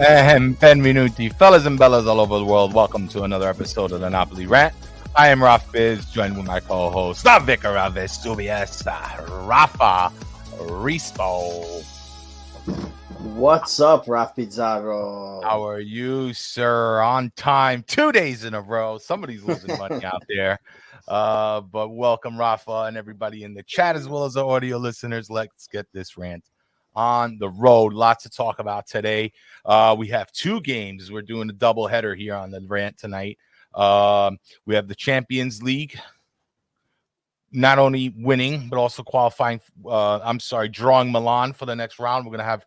Benvenuti, fellas and bellas all over the world. Welcome to another episode of the Napoli Rant. I am Raff Bizz, joined with my co-host, the Vicar of Estupias, Raffa Rispo. What's up, Raff Pizarro? How are you, sir? On time, 2 days in a row. Somebody's losing money out there. But welcome, Raffa, and everybody in the chat, as well as the audio listeners. Let's get this rant on the road. Lots to talk about today. We have two games. We're doing a double header here on the rant tonight. We have the Champions League, not only winning, but also qualifying. Drawing Milan for the next round. We're going to have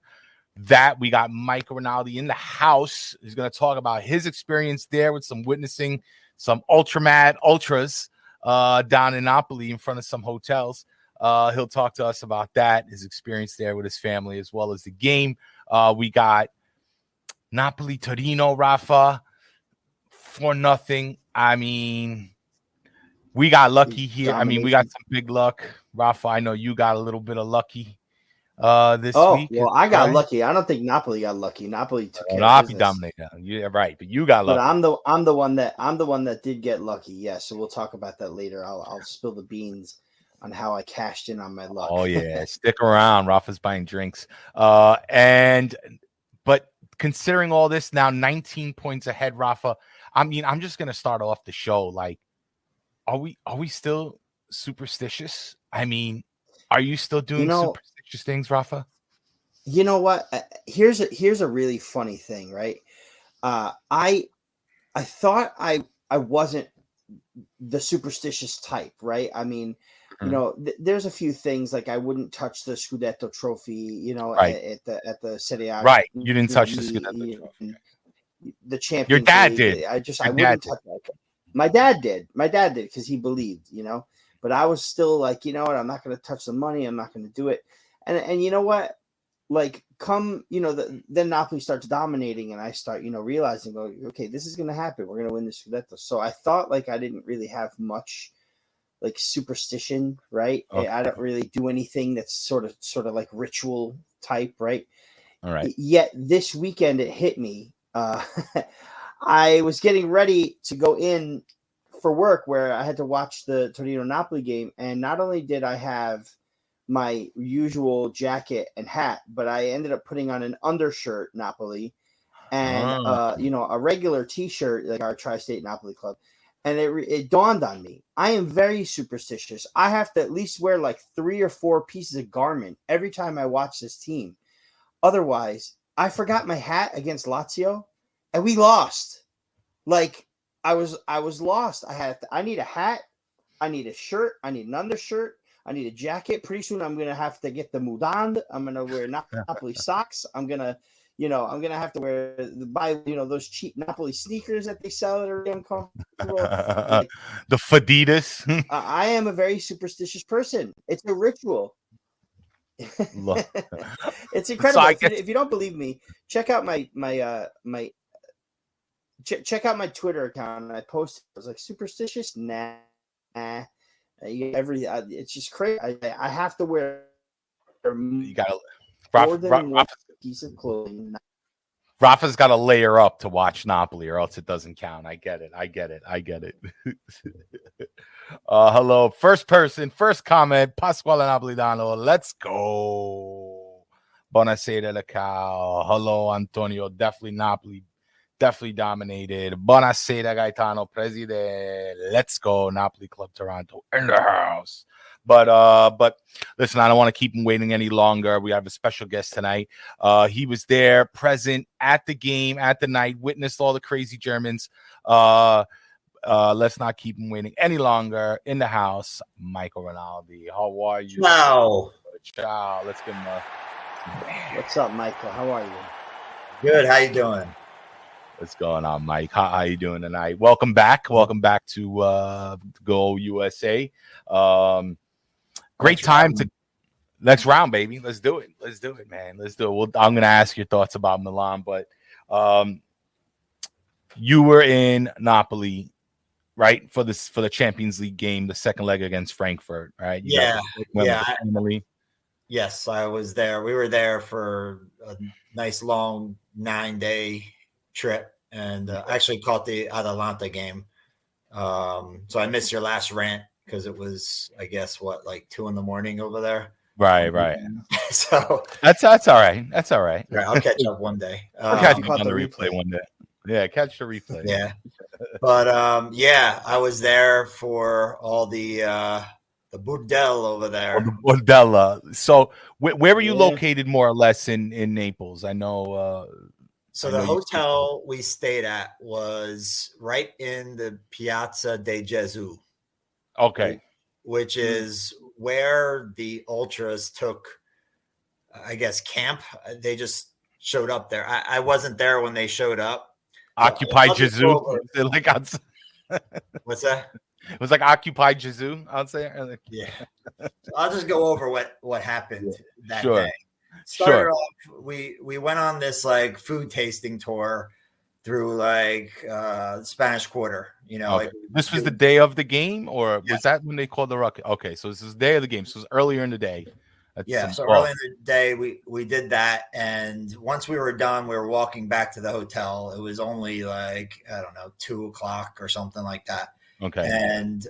that. We got Michael Rinaldi in the house. He's going to talk about his experience there with some witnessing some ultras down in Napoli in front of some hotels. He'll talk to us about that, his experience there with his family, as well as the game. We got Napoli Torino, Raffa, 4-0. I mean, we got lucky here. I mean, we got some big luck. Raffa, I know you got a little bit of lucky this week. Well, I got lucky. I don't think Napoli got lucky. Napoli took care of Napoli business. dominated. Yeah, right, but you got lucky. But I'm the one that did get lucky. Yeah, so we'll talk about that later. I'll spill the beans on how I cashed in on my luck. Oh yeah, stick around. Rafa's buying drinks. But considering all this now, 19 points ahead, Rafa. I mean, I'm just gonna start off the show. Like, are we still superstitious? I mean, are you still doing superstitious things, Rafa? You know what? Here's a really funny thing, right? I thought I wasn't the superstitious type, right? I mean, you know, there's a few things like I wouldn't touch the Scudetto trophy, you know, right. at the Serie A. Right, you didn't touch the Scudetto trophy. The champion. Your dad did. I wouldn't touch that. My dad did because he believed, you know. But I was still like, you know what? I'm not going to touch the money. I'm not going to do it. And you know what? Like, come, you know, then Napoli starts dominating, and I start, you know, realizing, okay, this is going to happen. We're going to win the Scudetto. So I thought like I didn't really have much like superstition, right? Okay. I don't really do anything that's sort of like ritual type, right? All right. Yet this weekend it hit me. I was getting ready to go in for work where I had to watch the Torino Napoli game, and not only did I have my usual jacket and hat, but I ended up putting on an undershirt Napoli and you know, a regular t-shirt like our Tri-State Napoli Club. And it dawned on me, I am very superstitious. I have to at least wear like 3 or 4 pieces of garment every time I watch this team. Otherwise, I forgot my hat against Lazio and we lost. Like I was lost. I need a hat. I need a shirt. I need an undershirt. I need a jacket. Pretty soon I'm going to have to get the mudand. I'm going to wear Napoli socks. I'm going to have to buy those cheap Napoli sneakers that they sell that are uncomfortable. Like, the Fadidas. I am a very superstitious person. It's a ritual. It's incredible. So if you don't believe me, check out my check out my Twitter account. I posted. I was like, superstitious? Nah. It's just crazy. I have to wear. You got more than one piece of clothing. Rafa's got to layer up to watch Napoli, or else it doesn't count. I get it. Hello, first comment, Pasquale Napolitano. Let's go. Buonasera, the cow. Hello, Antonio. Definitely Napoli. Definitely dominated. Buonasera, Gaetano. Preside. Let's go. Napoli Club Toronto in the house. But listen, I don't want to keep him waiting any longer. We have a special guest tonight. He was there, present at the game, at the night, witnessed all the crazy Germans. Let's not keep him waiting any longer. In the house, Michael Rinaldi. How are you? Ciao. Let's give him a. What's up, Michael? How are you? Good. How you doing? What's going on, Mike? How you doing tonight? Welcome back to Go USA. Great time to next round, baby. Let's do it, man. Let's do it. I'm gonna ask your thoughts about Milan, but you were in Napoli, right, for the Champions League game, the second leg against Frankfurt, right? Yes, I was there. We were there for a nice long 9-day trip, and actually caught the Atalanta game. So I missed your last rant because it was, I guess, like 2 a.m. over there. Right. So that's all right. That's all right. Right, I'll catch up one day. Catch up on the replay one day. Yeah, catch the replay. Yeah, but I was there for all the burdel over there. The bordella. So where were you located more or less in Naples? I know. So the hotel we stayed at was right in the Piazza del Gesu. Okay. Which is where the Ultras took, I guess, camp. They just showed up there. I wasn't there when they showed up. Occupy Gesu. Like what's that? It was like Occupy Gesu out there. Yeah. I'll just go over what happened that Sure. day. Started off, we went on this like food tasting tour through like Spanish Quarter. You know, okay. like This was the day of the game, or was that when they called the ruckus? Okay, so this is the day of the game. So it was earlier in the day. So early in the day we did that, and once we were done, we were walking back to the hotel. It was only like, I don't know, 2 o'clock or something like that. Okay. And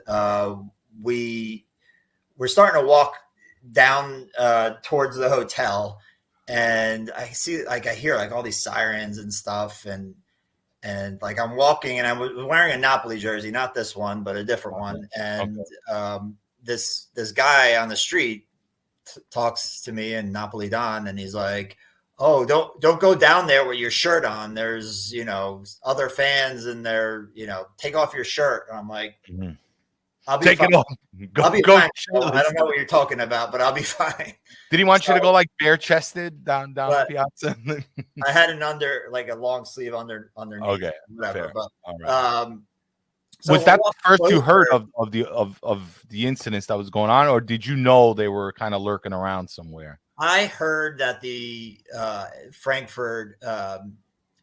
we're starting to walk down towards the hotel, and I hear like all these sirens and stuff, and like I'm walking, and I was wearing a Napoli jersey, not this one, but a different one. And this guy on the street talks to me in Napoli Don, and he's like, "Oh, don't go down there with your shirt on. There's, other fans, and they're, take off your shirt." And I'm like, I'll be take fine. it off. I'll be fine. I don't know what you're talking about, but I'll be fine. Did he want you to go like bare chested down the piazza? I had a long sleeve underneath. Okay, whatever. Fair. But all right. so was that the first you heard of the incidents that was going on, or did you know they were kind of lurking around somewhere? I heard that the Frankfurt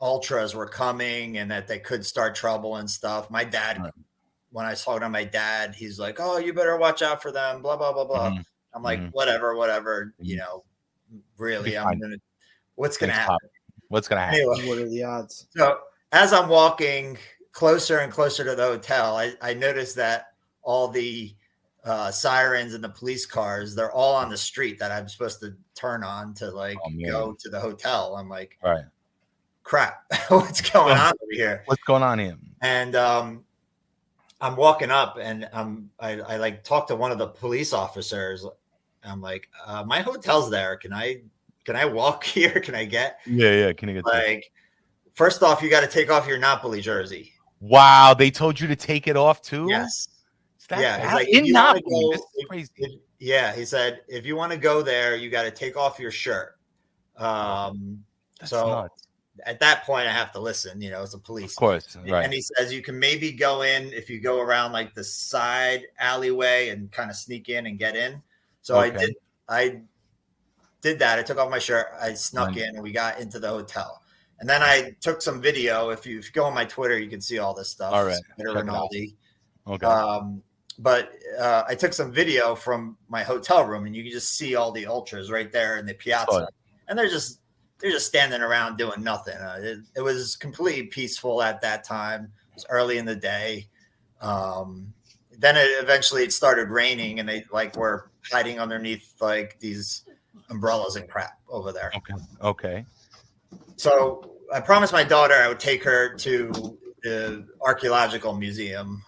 Ultras were coming and that they could start trouble and stuff. My dad, when I was talking to my dad, he's like, "Oh, you better watch out for them, blah, blah, blah, blah." I'm like, whatever, really, what's going to happen? What's going to happen? Anyway, what are the odds? So as I'm walking closer and closer to the hotel, I noticed that all the sirens and the police cars, they're all on the street that I'm supposed to turn on to go to the hotel. I'm like, right, crap, what's going on over here? What's going on here? And I'm walking up, and I like talk to one of the police officers. I'm like, my hotel's there. Can I walk here? Can I get? Yeah. Can you get first off, you got to take off your Napoli jersey. Wow, they told you to take it off too? Yes. He's like, in Napoli. This is crazy. He said, if you want to go there, you got to take off your shirt. That's nuts. At that point, I have to listen, it's the police. Of course, right. And he says you can maybe go in if you go around like the side alleyway and kind of sneak in and get in. So I did that. I took off my shirt. I snuck in, and we got into the hotel. And then I took some video. If you go on my Twitter, you can see all this stuff. All right. Michael Rinaldi. Okay. But I took some video from my hotel room, and you can just see all the Ultras right there in the piazza. And they're just standing around doing nothing. It was completely peaceful at that time. It was early in the day. Then it started raining, and they were hiding underneath these umbrellas and crap over there. Okay. So I promised my daughter I would take her to the archaeological museum.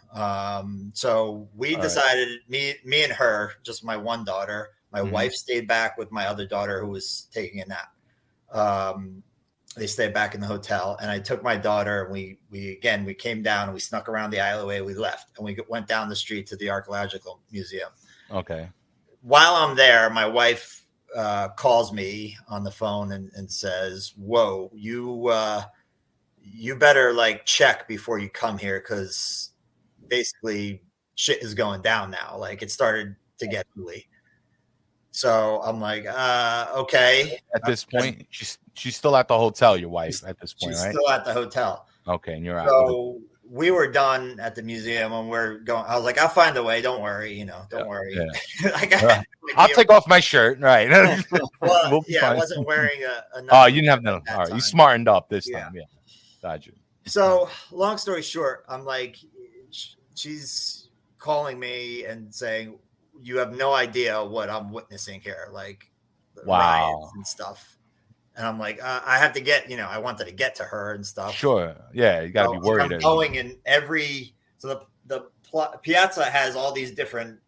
So we decided, me and her, just my one daughter. My wife stayed back with my other daughter who was taking a nap. They stayed back in the hotel, and I took my daughter, and we came down, and we snuck around the alleyway. We left, and we went down the street to the archaeological museum. Okay. While I'm there, my wife calls me on the phone and says, "Whoa, you better check before you come here, because basically shit is going down now. It started to get ugly." So I'm like, okay. At this point, she's still at the hotel, your wife, at this point, she's right? still at the hotel. Okay, and you're out. So we were done at the museum and we're going. I was like, I'll find a way. Don't worry. Don't worry. Yeah. Like, I'll take off my shirt. Right. Well, We'll be I fine. wasn't wearing a Oh, you didn't have no. that All right. You time. smartened up this time. Yeah. Got you. So long story short, I'm like, she's calling me and saying, you have no idea what I'm witnessing here. Like, riots and stuff. And I'm like, I have to get, I wanted to get to her and stuff. Sure. Yeah. You got to be worried. I'm going in so the Piazza has all these different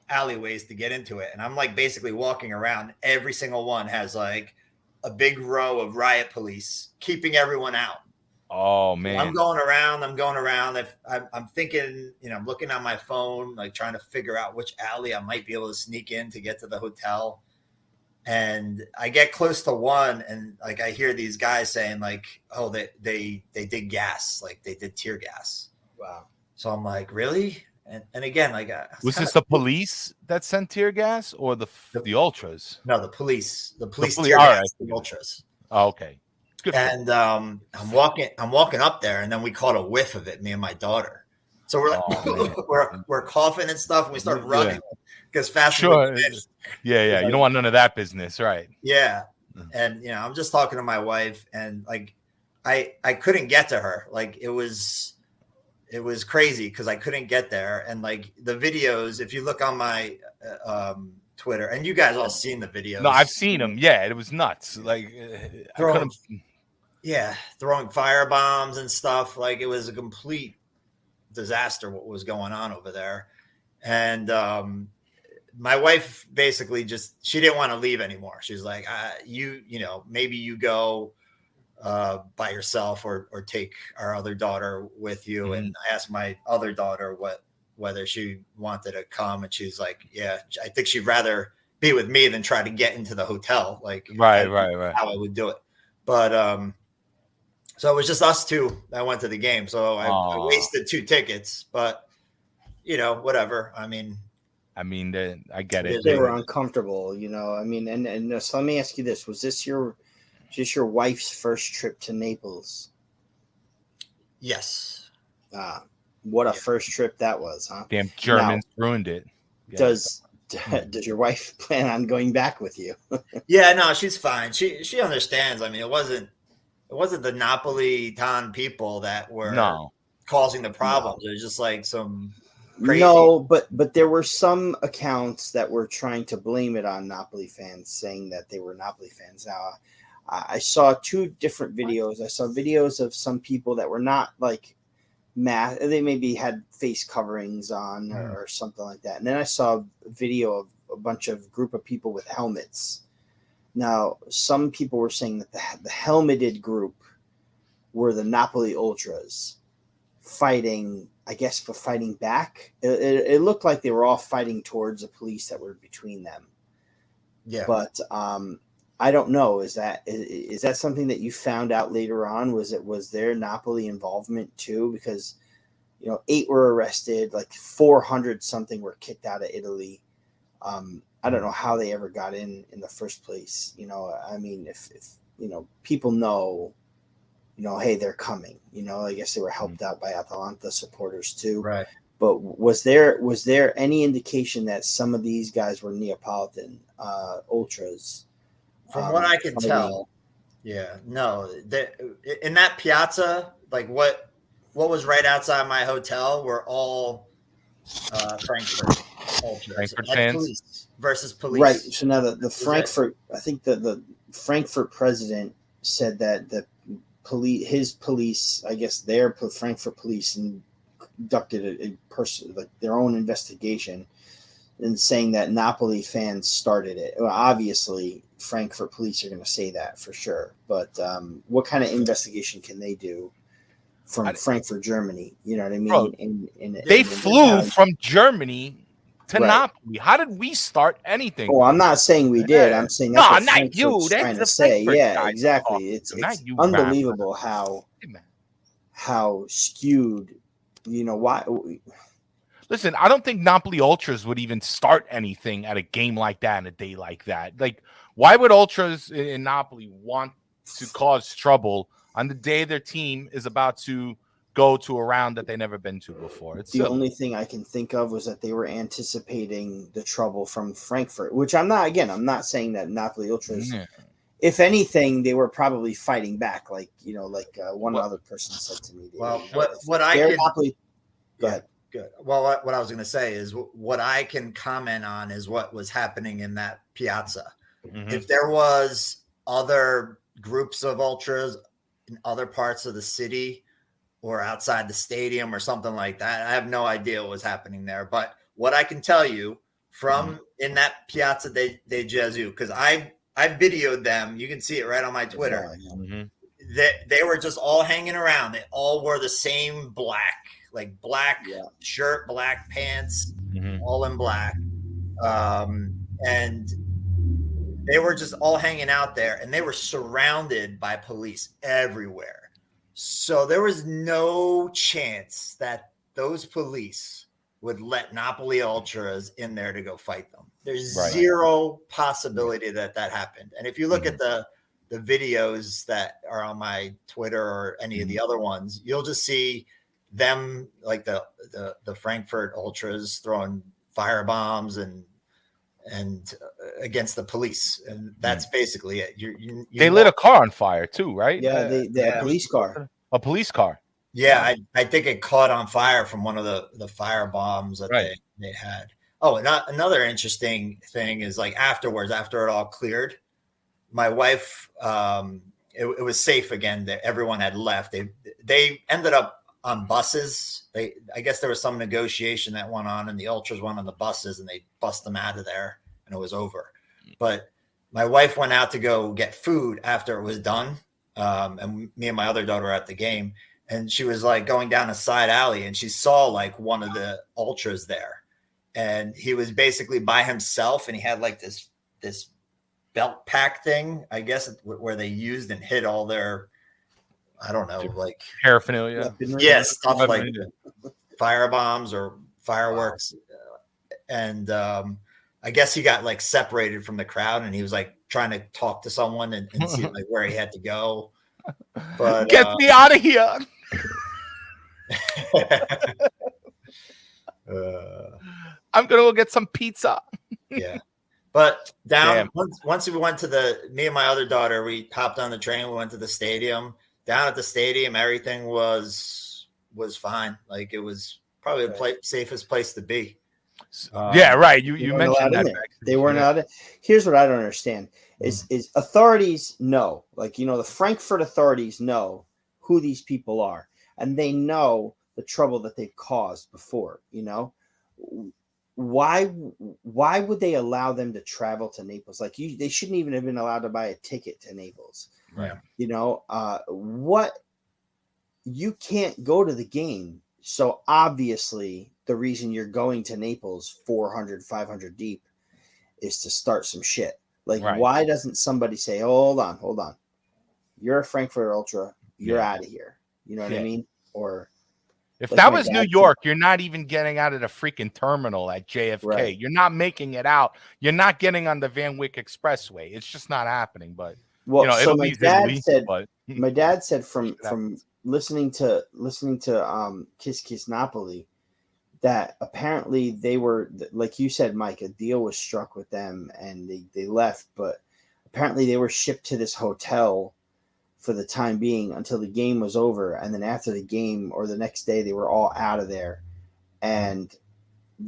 alleyways to get into it. And I'm like basically walking around. Every single one has like a big row of riot police keeping everyone out. Oh, man. I'm going around. I'm thinking, I'm looking on my phone, like trying to figure out which alley I might be able to sneak in to get to the hotel. And I get close to one, and like I hear these guys saying, like, "Oh, they did gas, like they did tear gas." Wow. So I'm like, "Really?" And again, like, was this the police that sent tear gas or the ultras? No, the police. The police all tear right. gas the ultras. Oh, okay. Good. And I'm walking up there, and then we caught a whiff of it, me and my daughter. So we're like, we're coughing and stuff, and we start running because fast. Sure. Yeah. You don't want none of that business, right? Yeah. And I'm just talking to my wife, and like I couldn't get to her. Like it was crazy because I couldn't get there. And like the videos, if you look on my Twitter, and you guys all seen the videos. No, I've seen them. Yeah, it was nuts. Like throwing fire bombs and stuff. Like it was a complete disaster what was going on over there. And my wife basically she didn't want to leave anymore. She's like, maybe you go by yourself or take our other daughter with you. Mm-hmm. And I asked my other daughter whether she wanted to come, and she's like, yeah, I think she'd rather be with me than try to get into the hotel. Like, right. How I would do it. But so it was just us two that went to the game. So I wasted 2 tickets, but whatever. I mean, I get it. They were uncomfortable, and so let me ask you this: was this your wife's first trip to Naples? Yes. What a first trip that was, huh? Damn Germans ruined it. Yeah. Does your wife plan on going back with you? Yeah, no, she's fine. She understands. I mean, it wasn't the Napolitan people that were causing the problems. It was just like some crazy. No, but there were some accounts that were trying to blame it on Napoli fans, saying that they were Napoli fans. Now, I saw 2 different videos. I saw videos of some people that were not like mask. They maybe had face coverings on or something like that. And then I saw a video of a group of people with helmets. Now, some people were saying that the helmeted group were the Napoli Ultras fighting, I guess, for fighting back. It looked like they were all fighting towards the police that were between them. Yeah. But I don't know. Is that something that you found out later on? Was there Napoli involvement too? Because 8 were arrested, like 400 something were kicked out of Italy. I don't know how they ever got in the first place. I mean, if people know, hey, they're coming. I guess they were helped out by Atalanta supporters too. Right. But was there any indication that some of these guys were Neapolitan ultras? From what I can tell, yeah, no. In that piazza, like what was right outside my hotel were all Frankfurt Ultras. Frankfurt fans police versus police. Right. So now the Frankfurt, I think the Frankfurt president said that his police, I guess their Frankfurt police, conducted a person like their own investigation, and saying that Napoli fans started it. Well, obviously, Frankfurt police are going to say that for sure. But what kind of investigation can they do from Frankfurt, Germany? You know what I mean? Bro, they flew from Germany to Napoli. How did we start anything? Oh, I'm not saying we did. I'm saying that's what not Frankfurt's you. That's trying the to say. Frankfurt Yeah, guys exactly. It's you, unbelievable how skewed. Why? Listen, I don't think Napoli Ultras would even start anything at a game like that in a day like that. Like, why would Ultras in Napoli want to cause trouble on the day their team is about to go to a round that they never been to before. It's the only thing I can think of was that they were anticipating the trouble from Frankfurt, which I'm not saying that Napoli Ultras. Yeah. If anything, they were probably fighting back, like one other person said to me. Well, what I could Napoli, go ahead. Good. Well, what I was going to say is what I can comment on is what was happening in that piazza. Mm-hmm. If there was other groups of ultras in other parts of the city or outside the stadium or something like that, I have no idea what was happening there. But what I can tell you from in that Piazza del Gesu, because I videoed them, you can see it right on my Twitter. Mm-hmm. They were just all hanging around. They all wore the same black shirt, black pants, all in black. And they were just all hanging out there, and they were surrounded by police everywhere. So there was no chance that those police would let Napoli Ultras in there to go fight them. There's zero possibility that happened. And if you look at the videos that are on my Twitter or any of the other ones, you'll just see them, like the Frankfurt Ultras, throwing fire bombs and against the police, and that's basically it. They lit a car on fire too, right? Yeah, a police car. A police car. Yeah, I think it caught on fire from one of the fire bombs that they had. Oh, and another interesting thing is, like, afterwards, after it all cleared, my wife, it was safe again. That everyone had left. They ended up on buses. I guess there was some negotiation that went on, and the Ultras went on the buses, and they bust them out of there, and it was over. But my wife went out to go get food after it was done, and me and my other daughter were at the game, and she was like going down a side alley, and she saw like one of the Ultras there, and he was basically by himself, and he had like this belt pack thing, I guess, where they used and hid all their, I don't know, like paraphernalia. Yes, stuff like fire bombs or fireworks. And I guess he got like separated from the crowd, and he was like trying to talk to someone and see like where he had to go. But get me out of here. I'm gonna go get some pizza. Yeah. But once we went to me and my other daughter, we hopped on the train, we went to the stadium. Down at the stadium, everything was fine. Like, it was probably the safest place to be. Yeah, right. You mentioned that. They weren't allowed. Here's what I don't understand: is authorities know, like, the Frankfurt authorities know who these people are, and they know the trouble that they've caused before. Why would they allow them to travel to Naples? Like, they shouldn't even have been allowed to buy a ticket to Naples. Right. What, you can't go to the game. So obviously the reason you're going to Naples 400, 500 deep is to start some shit. Like, why doesn't somebody say, oh, hold on. You're a Frankfurt Ultra. You're out of here. You know what I mean? Or if that was New York, you're not even getting out of the freaking terminal at JFK. Right. You're not making it out. You're not getting on the Van Wyck Expressway. It's just not happening. But so my dad said from listening to Kiss Kiss Napoli, that apparently they were, like you said, Mike, a deal was struck with them and they left, but apparently they were shipped to this hotel for the time being until the game was over, and then after the game or the next day they were all out of there, and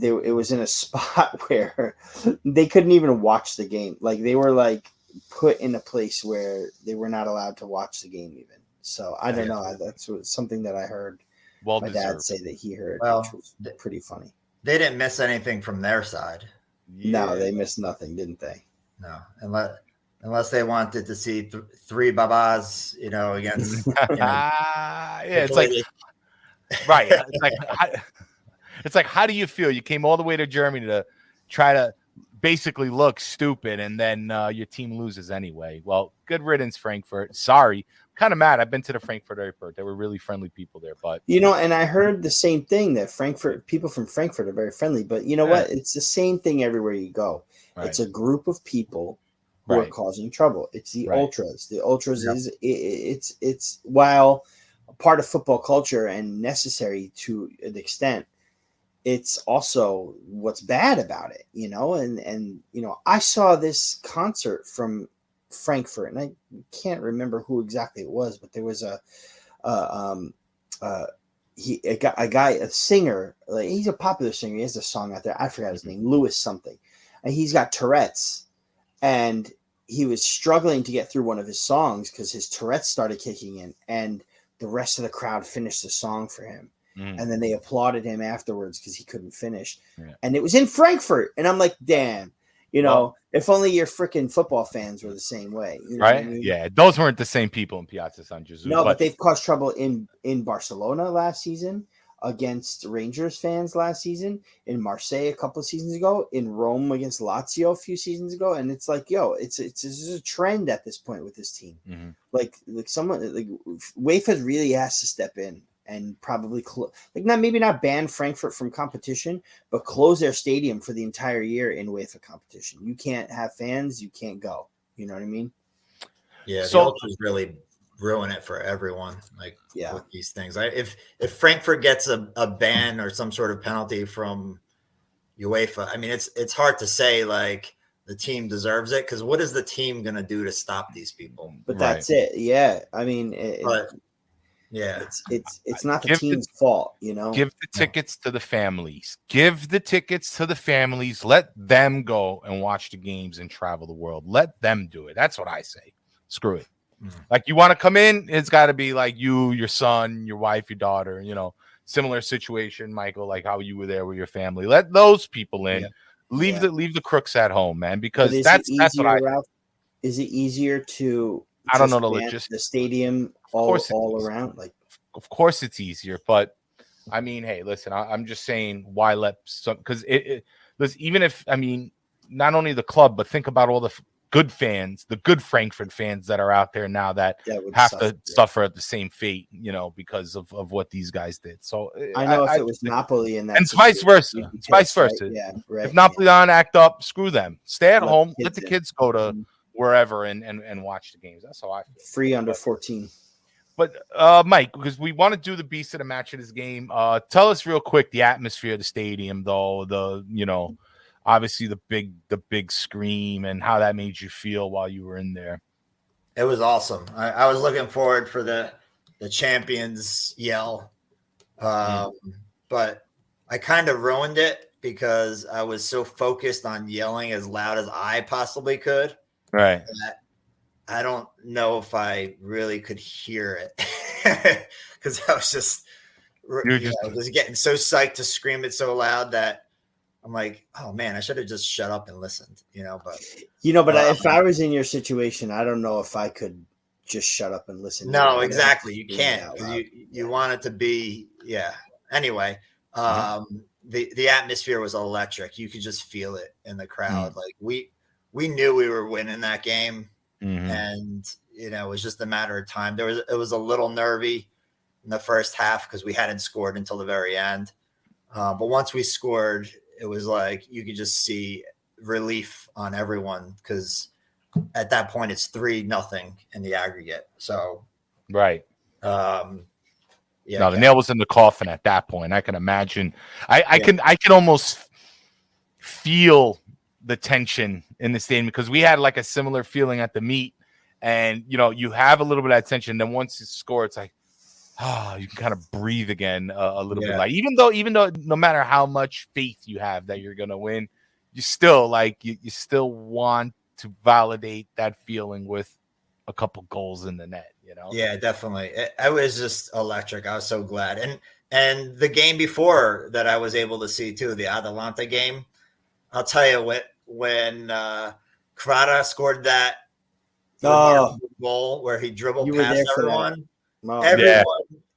it was in a spot where they couldn't even watch the game. Like, they were like put in a place where they were not allowed to watch the game even. So I don't know. That's something that I heard my dad say that he heard, which was pretty funny. They didn't miss anything from their side. Yeah. No, they missed nothing, didn't they? No, unless they wanted to see three babas, against. It's like right. It's like, how do you feel? You came all the way to Germany to try to basically look stupid, and then your team loses anyway. Well, good riddance, Frankfurt. Sorry. Kind of mad. I've been to the Frankfurt airport. They were really friendly people there, but and I heard the same thing, that people from Frankfurt are very friendly, but what? It's the same thing everywhere you go. Right. It's a group of people who are causing trouble. It's the Ultras. The Ultras is it's while part of football culture and necessary to an extent, it's also what's bad about it, and I saw this concert from Frankfurt, and I can't remember who exactly it was, but there was a singer, like, he's a popular singer. He has a song out there. I forgot his name, Lewis something, and he's got Tourette's, and he was struggling to get through one of his songs because his Tourette's started kicking in, and the rest of the crowd finished the song for him. And then they applauded him afterwards because he couldn't finish. Yeah. And it was in Frankfurt. And I'm like, damn, if only your freaking football fans were the same way. Right? I mean? Yeah, those weren't the same people in Piazza San Gesu. No, but they've caused trouble in Barcelona last season, against Rangers fans last season, in Marseille a couple of seasons ago, in Rome against Lazio a few seasons ago. And it's like, it's a trend at this point with this team. Mm-hmm. Like someone, like UEFA really has to step in and probably maybe not ban Frankfurt from competition, but close their stadium for the entire year in UEFA competition. You can't have fans, you can't go. You know what I mean? Yeah, so, the Ultras really ruin it for everyone. With these things. If Frankfurt gets a ban or some sort of penalty from UEFA, I mean, it's hard to say like the team deserves it, because what is the team going to do to stop these people? But that's it. Yeah, I mean, yeah, it's not the team's fault, Give the tickets to the families. Give the tickets to the families. Let them go and watch the games and travel the world. Let them do it. That's what I say. Screw it. Like, you want to come in, it's got to be like you, your son, your wife, your daughter. Similar situation, Michael, like how you were there with your family. Let those people in. Yeah. Leave the crooks at home, man. Because that's what I. Ralph, is it easier to? I don't know the logistics. The stadium all around, like, of course it's easier, but I mean, hey, listen, I'm just saying, why let some? Because listen, even if, I mean, not only the club, but think about all the good fans, the good Frankfurt fans that are out there now that have to suffer the same fate, because of what these guys did. So I know if it was Napoli in that, and it's vice versa. It's vice versa. Right? Yeah, right. If Napoli don't act up, screw them. Stay at home. Let the kids go to wherever and watch the games. That's how I feel. Free under 14. But Mike, because we want to do the beast of the match of this game, tell us real quick the atmosphere of the stadium, though. Obviously the big scream and how that made you feel while you were in there. It was awesome. I was looking forward for the champions yell, but I kind of ruined it because I was so focused on yelling as loud as I possibly could. Right. I don't know if I really could hear it because I was just getting so psyched to scream it so loud that I'm like, oh man, I should have just shut up and listened, But if I was in your situation, I don't know if I could just shut up and listen. No, exactly. You can't, because you want it to be, Anyway, the atmosphere was electric. You could just feel it in the crowd. Like we knew we were winning that game, and it was just a matter of time. It was a little nervy in the first half because we hadn't scored until the very end, but once we scored, it was like you could just see relief on everyone because at that point it's 3-0 in the aggregate. So right. The nail was in the coffin at that point. I can imagine. I can almost feel the tension in the stadium because we had like a similar feeling at the meet, and you have a little bit of that tension. Then once you score, it's like, you can kind of breathe again a little bit. Like even though no matter how much faith you have that you're gonna win, you still you still want to validate that feeling with a couple goals in the net. Yeah, definitely. I was just electric. I was so glad. And the game before that I was able to see too, the Atalanta game. I'll tell you when Crata scored that goal where he dribbled past everyone. Wow.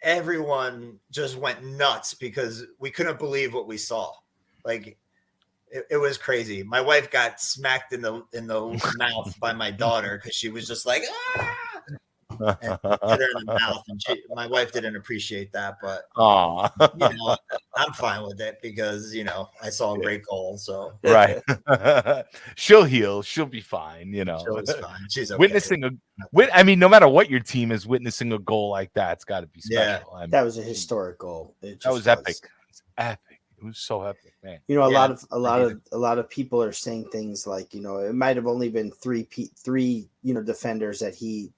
Everyone just went nuts because we couldn't believe what we saw. Like it was crazy. My wife got smacked in the mouth by my daughter because she was just like, ah! And hit her in the mouth. And my wife didn't appreciate that, but I'm fine with it because I saw a great goal, so Right. She'll heal. She'll be fine. she's fine. She's okay. Witnessing I mean, no matter what your team is, witnessing a goal like that's got to be special. Yeah. I mean, That was a historic goal. that was epic. It's epic. It was so epic, man. A lot of people are saying things like, it might have only been three defenders that he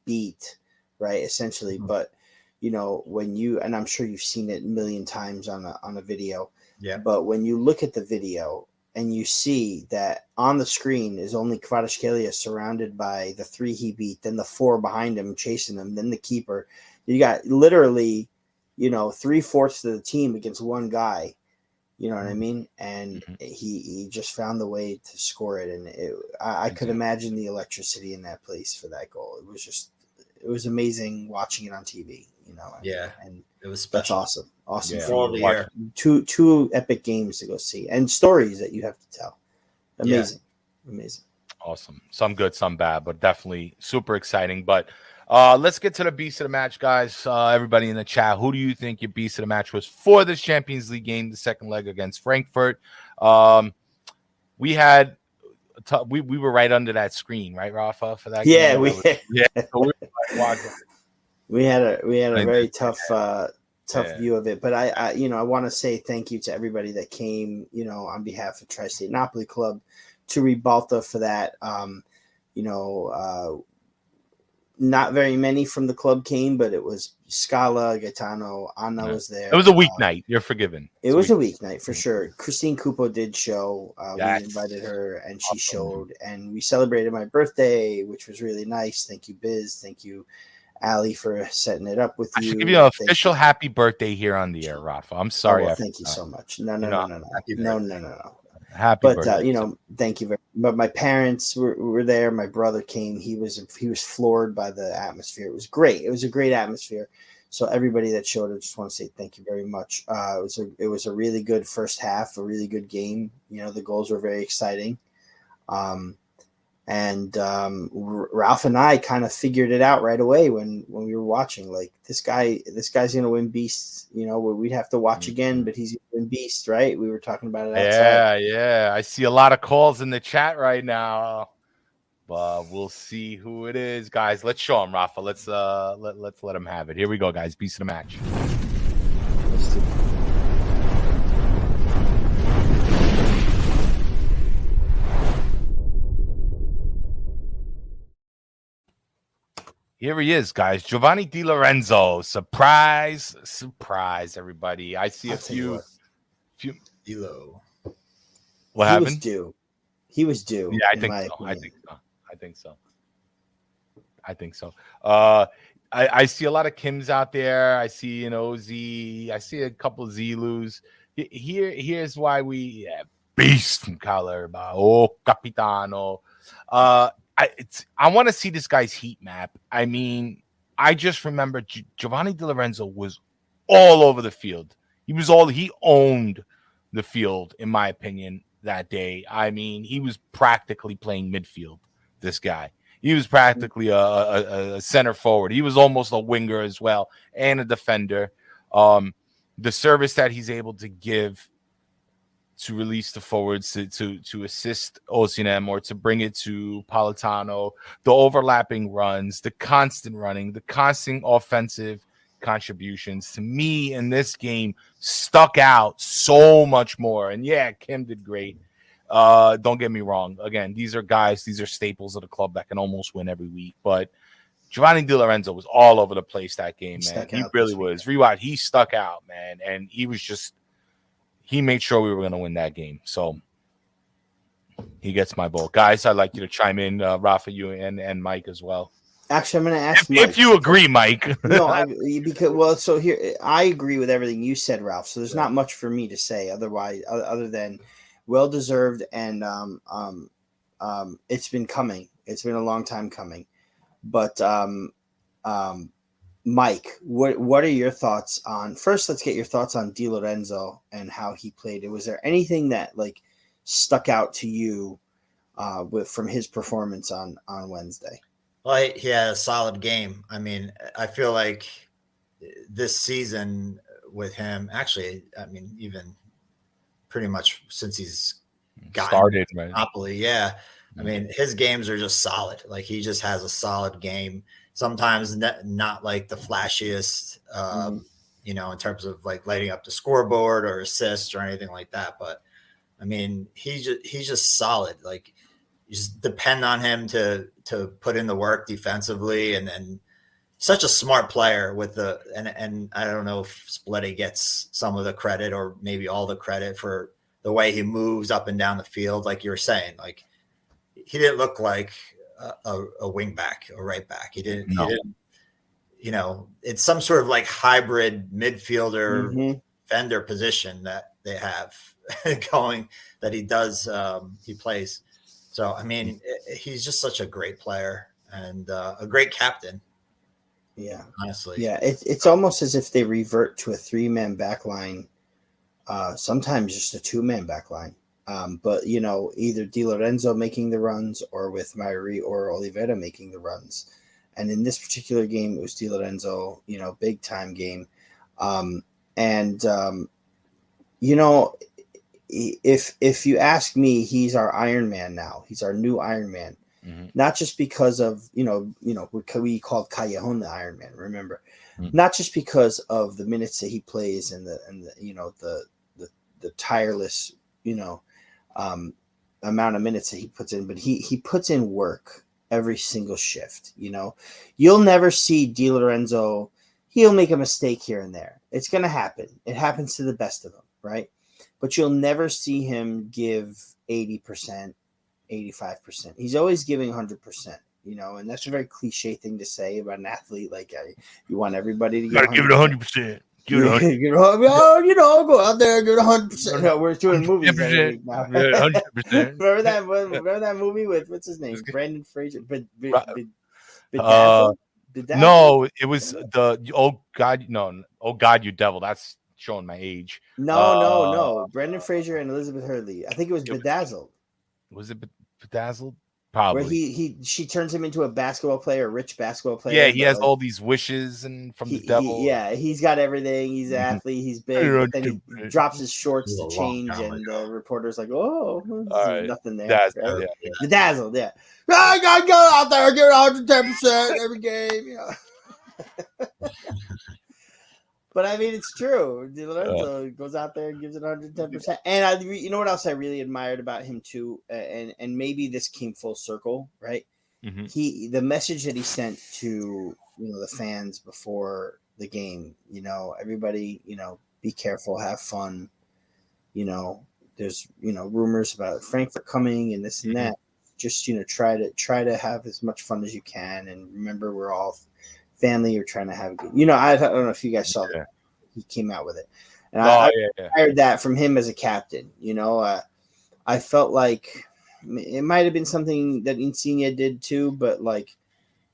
beat, right? Essentially, but when you, and I'm sure you've seen it a million times on a video. Yeah. But when you look at the video and you see that on the screen is only Kvaratskhelia surrounded by the 3 he beat, then the 4 behind him chasing him, then the keeper. You got literally, 3/4 of the team against one guy. You know what I mean? And he just found the way to score it. And I could imagine the electricity in that place for that goal. It was amazing watching it on TV, and it was special. That's awesome. For all the year. Two epic games to go see and stories that you have to tell. Amazing. Awesome. Some good, some bad, but definitely super exciting. But let's get to the beast of the match, guys. Everybody in the chat, who do you think your beast of the match was for this Champions League game, the second leg against Frankfurt? We had we were right under that screen, right, Raffa, for that game? We had a very tough view of it, but I want to say thank you to everybody that came, on behalf of Tri-State Napoli Club to Ribalta for that. Not very many from the club came, but it was Scala, Gaetano, Anna was there. It was a weeknight. You're forgiven. It was a weeknight for sure. Christine Cupo did show. Yes. We invited her and she showed, and we celebrated my birthday, which was really nice. Thank you, Bizz. Thank you, Ali, for setting it up with you. I should give you an official happy birthday here on the air, Rafa. I'm sorry. Thank you so much. No. Happy birthday. Thank you very much. But my parents were there. My brother came. He was floored by the atmosphere. It was great. It was a great atmosphere. So everybody that showed, I just want to say thank you very much. It was a really good first half, a really good game. The goals were very exciting. And Ralph and I kind of figured it out right away when we were watching. Like, this guy's gonna win Beast. We'd have to watch again, but he's gonna win Beast, right? We were talking about it outside. Yeah. I see a lot of calls in the chat right now, but we'll see who it is, guys. Let's show him, Rafa. Let's let him have it. Here we go, guys. Beast of the match. Let's do it. Here he is, guys. Giovanni Di Lorenzo. Surprise, everybody. I see a few. Dilo. What happened? He was due. Yeah, I think so. I see a lot of Kims out there. I see an OZ. I see a couple of Zilus. Here's why we beast from Calerba. Oh, Capitano. I want to see this guy's heat map. I mean, I just remember Giovanni Di Lorenzo was all over the field. He owned the field, in my opinion, that day. I mean, he was practically playing midfield, this guy. He was practically a center forward. He was almost a winger as well and a defender. The service that he's able to give to release the forwards, to assist Osimhen or to bring it to Politano, the overlapping runs, the constant running, the constant offensive contributions, to me in this game stuck out so much more. And yeah, Kim did great. Don't get me wrong. Again, these are staples of the club that can almost win every week. But Giovanni Di Lorenzo was all over the place that game, man. He really was. Rewatch, he stuck out, man. And he made sure we were going to win that game. So he gets my vote. Guys, I'd like you to chime in, Rafa, you and Mike as well. Actually, I'm going to ask Mike. If you agree, Mike. No, so here, I agree with everything you said, Ralph. So there's not much for me to say other than well-deserved, and it's been coming. It's been a long time coming. But Mike, what are your thoughts on? First, let's get your thoughts on Di Lorenzo and how he played. Was there anything that stuck out to you from his performance on Wednesday? Well, he had a solid game. I mean, I feel like this season with him. Actually, I mean, even pretty much since he's started, right? Napoli, yeah. I mean, his games are just solid. Like he just has a solid game. Sometimes not like the flashiest, you know, in terms of like lighting up the scoreboard or assists or anything like that. But I mean, he's just solid. Like you just depend on him to put in the work defensively, and such a smart player with the and I don't know if Spalletti gets some of the credit or maybe all the credit for the way he moves up and down the field. Like you were saying, like he didn't look like a wing back, a right back. He didn't. You know, it's some sort of like hybrid midfielder defender position that they have going that he does. He plays. So I mean, he's just such a great player and a great captain. Yeah, honestly. Yeah, it's almost as if they revert to a 3-man back line. Sometimes just a 2-man back line. But you know, either Di Lorenzo making the runs or with Mairi or Oliveira making the runs. And in this particular game, it was Di Lorenzo, you know, big time game. You know, if you ask me, he's our Iron Man now. He's our new Iron Man. Not just because of, you know, we called Callejon the Iron Man, remember? Not just because of the minutes that he plays and the you know, the tireless, you know, amount of minutes that he puts in, but he puts in work every single shift. You know, you'll never see Di Lorenzo. He'll make a mistake here and there. It's going to happen. It happens to the best of them, right? But you'll never see him give 80%, 85%. He's always giving 100%, you know, and that's a very cliche thing to say about an athlete. Like you want everybody to give it 100%. You know, go out there and give it 100%. No, we're doing movies every week now. 100%. remember that movie with what's his name? Brandon Fraser. Bedazzled? No, it was the Oh God, you devil. That's showing my age. No. Brendan Fraser and Elizabeth Hurley. I think it was Bedazzled. Was it Bedazzled? Probably. Where she turns him into a basketball player, a rich basketball player. Yeah, he has all these wishes and from the devil. He's got everything. He's an athlete. He's big. But then he drops his shorts to change, and the reporter's like, "Oh, nothing there." Dazzled, right? Bedazzled, yeah. I gotta go out there and give it 110% every game. You know. But I mean, it's true. Di Lorenzo goes out there and gives it 110%. And you know what else I really admired about him too, and maybe this came full circle, right? The message that he sent to the fans before the game, everybody, be careful, have fun. There's rumors about Frankfurt coming and this and that. Just try to have as much fun as you can, and remember we're all family. You're trying to have a good. I don't know if you guys saw that. He came out with it, and I heard that from him as a captain. I felt like it might have been something that Insigne did too, but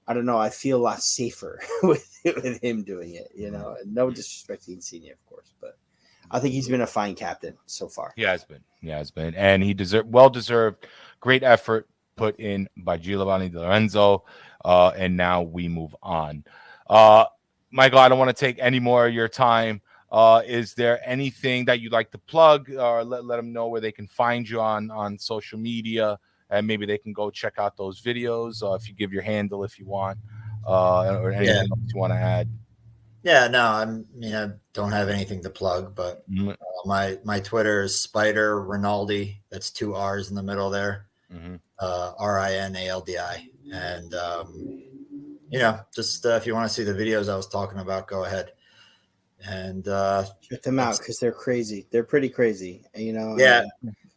I don't know. I feel a lot safer with him doing it. And no disrespect to Insigne, of course, but I think he's been a fine captain so far. He has been, and he well-deserved. Great effort put in by Giovanni Di Lorenzo, and now we move on. Michael, I don't want to take any more of your time. Is there anything that you'd like to plug, or let them know where they can find you on social media, and maybe they can go check out those videos, if you give your handle if you want, or anything else you want to add? Yeah, no, I don't have anything to plug, but my Twitter is Spider Rinaldi. That's 2 R's in the middle there. Rinaldi. And just if you want to see the videos I was talking about, go ahead and check them out because they're crazy. They're pretty crazy. Yeah,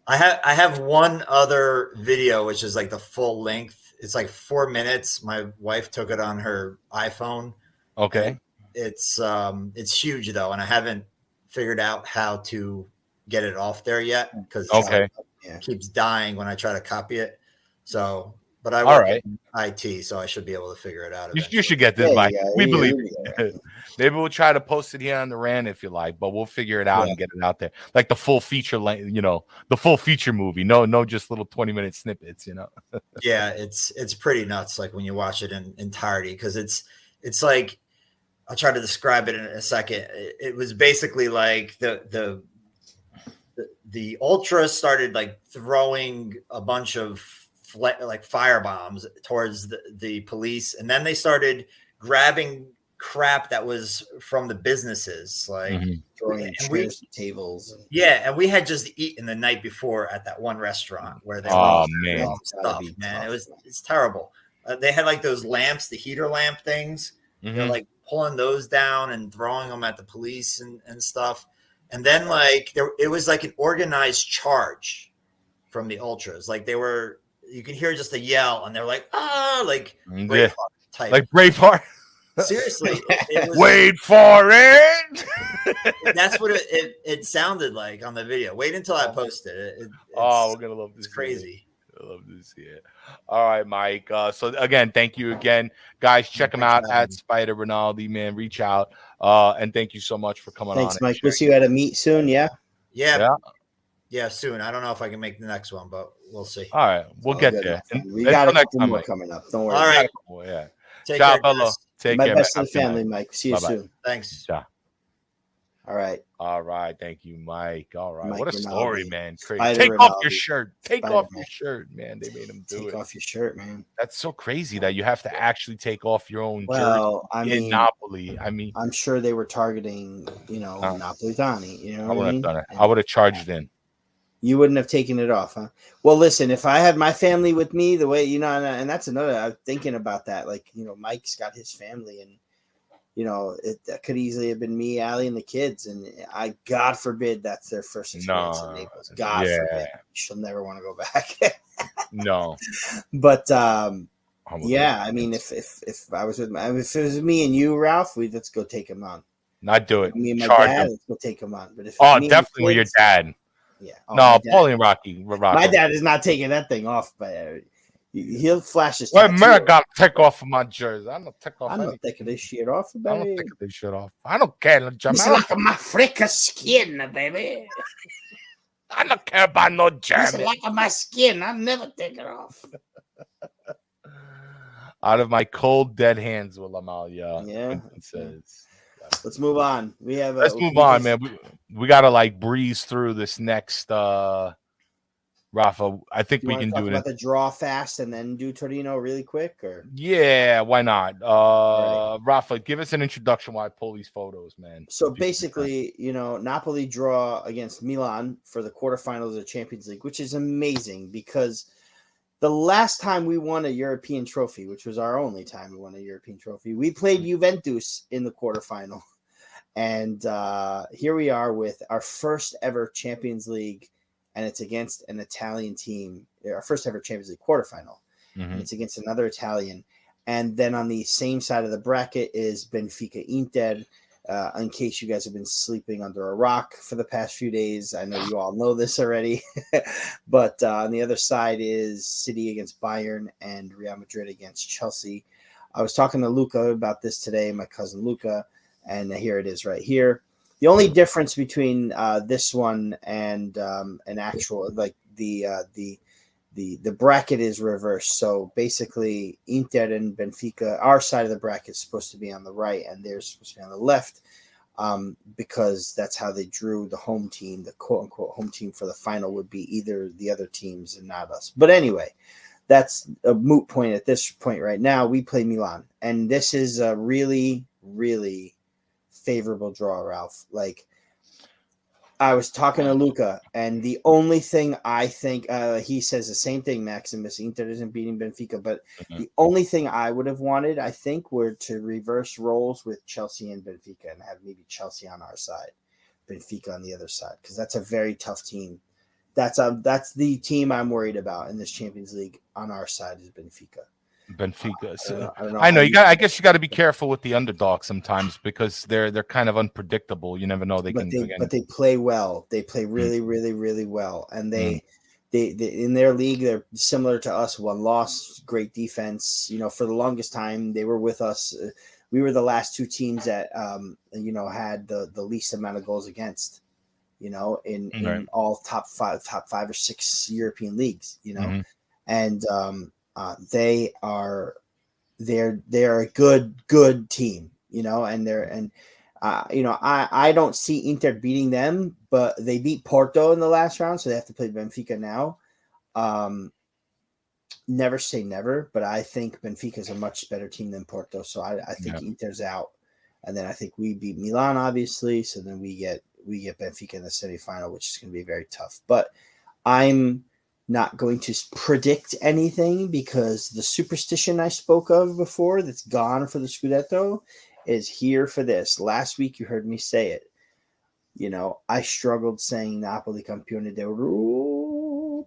I have one other video which is like the full length. It's like 4 minutes. My wife took it on her iPhone. Okay. It's huge though, and I haven't figured out how to get it off there yet because it keeps dying when I try to copy it. So, but I work in IT, so I should be able to figure it out. You should get this, Mike. We believe it. Maybe we'll try to post it here on the rant if you like, but we'll figure it out and get it out there, like the full feature length, the full feature movie. No, just little 20-minute snippets. Yeah, it's pretty nuts. Like when you watch it in entirety, because it's like I'll try to describe it in a second. It was basically like the Ultras started like throwing a bunch of like fire bombs towards the police, and then they started grabbing crap that was from the businesses, like throwing chairs and tables. Yeah, and we had just eaten the night before at that one restaurant where they man, stuff, man. It's terrible. They had like those lamps, the heater lamp things. They're like pulling those down and throwing them at the police and stuff. And then like it was like an organized charge from the Ultras. Like you could hear just a yell, and they're like, like Braveheart type. Like Braveheart. Seriously, it was wait for it. That's what it sounded like on the video. Wait until I post it. We're gonna love this. It's crazy. I love to see it. All right, Mike. So again, thank you again, guys. Check him out at Spider Rinaldi, man. Reach out. And thank you so much for coming on. Thanks, Mike. We'll see you at a meet soon. Yeah, soon. I don't know if I can make the next one, but we'll see. All right, we'll get there. We got a couple more coming up. Don't worry. All right. Yeah. Take care, Take my care. best to the family, Mike. See you soon. Thanks. Yeah. All right. Thank you, Mike. All right. Mike what a Rinaldi. Story, man. Crazy. Spider Take Rinaldi. off your shirt. Take off your shirt, man. They made him do it. Take off your shirt, man. That's so crazy that you have to actually take off your own jersey in Napoli. I mean, I'm sure they were targeting, Napolitani. You know, I would have done it. I would have charged in. You wouldn't have taken it off, huh? Well, listen, if I had my family with me, the way and that's another. I'm thinking about that. Like, Mike's got his family, and that could easily have been me, Allie, and the kids. And God forbid, that's their first experience in Naples. God forbid, she'll never want to go back. No, but I mean, if I was with if it was me and you, Ralph, let's go take him on. Not do it. Me and my dad, let's go take him on. But if definitely with your dad. Yeah. No, Paulie and Rocky. My dad is not taking that thing off, but he'll flash his. Well, man, I got to take off my jersey. I'm not taking off. I'm not taking this shit off, baby. I'm not taking this shit off. I don't care. It's like my freaking skin, baby. I don't care about no German. It's like my skin. I never take it off. Out of my cold, dead hands, will Amalia. Yeah. It says. Let's move on. Let's move on, man. We gotta like breeze through this next Raffa. I think we can do it. About the draw fast and then do Torino really quick, or why not? Raffa, give us an introduction while I pull these photos, man. So basically, Napoli draw against Milan for the quarterfinals of the Champions League, which is amazing because the last time we won a European trophy, which was our only time we won a European trophy, we played Juventus in the quarterfinal. And here we are with our first ever Champions League, and it's against an Italian team, our first ever Champions League quarterfinal. And it's against another Italian. And then on the same side of the bracket is Benfica Inter. In case you guys have been sleeping under a rock for the past few days, I know you all know this already. But on the other side is City against Bayern and Real Madrid against Chelsea. I was talking to Luca about this today, my cousin Luca, and here it is right here. The only difference between this one and an actual, like the bracket is reversed. So basically, Inter and Benfica, our side of the bracket is supposed to be on the right, and theirs supposed to be on the left, because that's how they drew the home team. The quote unquote home team for the final would be either the other teams and not us. But anyway, that's a moot point at this point right now. We play Milan, and this is a really, really favorable draw, Ralph. Like, I was talking to Luca, and the only thing I think he says the same thing, Maximus. Inter isn't beating Benfica, but the only thing I would have wanted, I think, were to reverse roles with Chelsea and Benfica and have maybe Chelsea on our side, Benfica on the other side, because that's a very tough team. That's the team I'm worried about in this Champions League. On our side is Benfica. Benfica. I don't know. I know I guess you got to be careful with the underdog sometimes because they're kind of unpredictable. You never know but they play well. They play really, really, really well, and they in their league they're similar to us. One loss, great defense. For the longest time they were with us. We were the last two teams that had the least amount of goals against. In all top five or six European leagues. And they're a good team. I don't see Inter beating them, but they beat Porto in the last round, so they have to play Benfica now. Never say never, but I think Benfica is a much better team than Porto, so I think Inter's out, and then I think we beat Milan, obviously. So then we get Benfica in the semifinal, which is going to be very tough. But I'm not going to predict anything because the superstition I spoke of before that's gone for the Scudetto is here for this. Last week you heard me say it. I struggled saying Napoli Campione d'Europa.